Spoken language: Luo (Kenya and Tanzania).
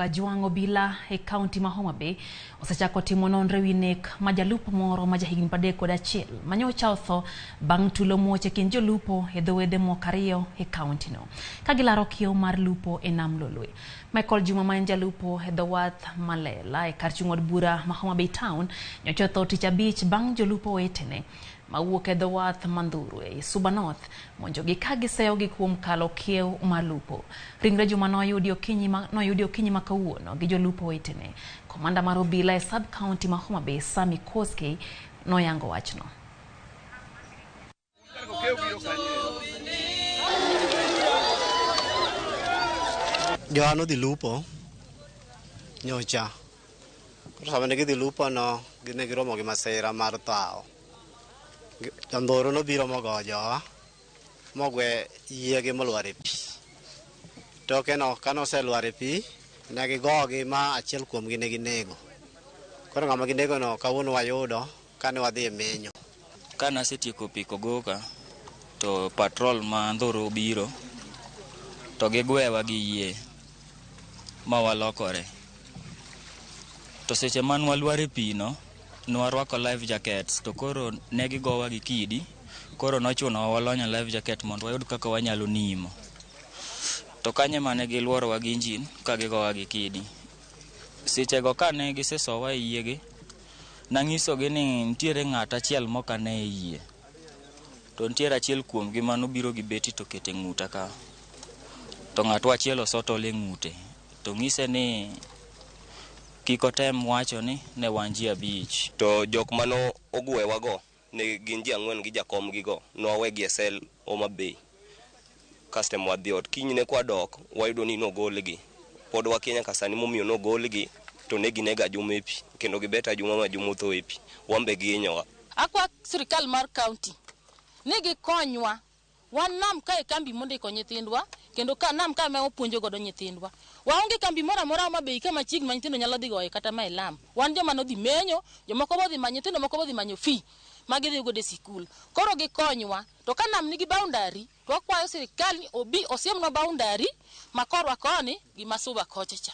Onga Juang obila e kaunti ma Homa Bay osechako timo nonro ewi nek ma jalupo moro ma jahigni 31 manyocha otho bang' tulo muoch e kind jolupo e dho wedhe moko ariyo e kaunti no ka gilaro kiewo mar lupo e nam Lolwe. Michael Juma ma en jalupo e dho wath Malela e kar chung' od bura ma Homa Bay Town nyocha otho tich abich bang' jolupo wetene mawuok e dho wath Mandhuru e Suba North monjogi ka giseyogi kuom kalo kiewo mar lupo. Ringre Juma noyudi okinyi ma kawuono gi jolupo wetene. Komanda mar obila e sub county ma Homa Bay Sami Koskei noyango wachno. Joano dhi lupo nyocha. Koro sama ne gidhi lupo no ne giromo gi masira mar thao. Jandhoro nobiro mogo jowa mogwe yiegi molwar e pi. Toke no kanoselwar e pi ne gigogi ma achiel kuomgi ne ginego. Koro ng'ama ginego no kawuono wayudo kane wadhi e menyo. Kana asetieko piko goka to patrol ma Ndhoro biro to gigwewa gi yie ma walokore. To seche man walwar e pi no nwarwako life jackets to koro ne gigowa gi kidi. Koro nochuno walonyo life jacket mondo wayud kaka wanyalo nimo. To kanye mane giluorowa gi injin ka gigowa gi kidi. Seche go kane gisesowa e yiegi nanyisogi ni nitiere ng'at achiel moka ne e yie. To nitiere achiel kuomgi mano biro gi beti to kete ng'uta ka. To ng'at achiel osotol e ng'ute. To ng'ise ni kiko tem wacho ni ne wan ji 5. To jok mano ogwewa go ne gin ji 4 gi jakom gi go nowegi e sel Homa Bay. Custom wadhi ot kinyne kwa dok wayudo ni nogolgi. Pod wakinya kasani momiyo nogolgi to ne ginega Juma e pi kendo gibeta Juma ma Juma otho e pi. Wambe ginyowa. Akwa sirikal mar county ni gikonywa wan nam ka e kambi mondiko nyithindwa kendo ka nam ka ma opuonjo godo nyithindwa. Waonge kambi mora mora Homa Bay kama chieng ma nyithindo nyalo dhi goye kata ma Lam. Wan joma no dhi menyo, jomoko bo dhi manyo nyithindo, moko bo dhi manyo fee magi dhi godo e sikul. Koro gikonywa to ka nam nigi boundary to akwayo sirikal obi osiemnwa boundary makorwa koni gi masuba kocha cha.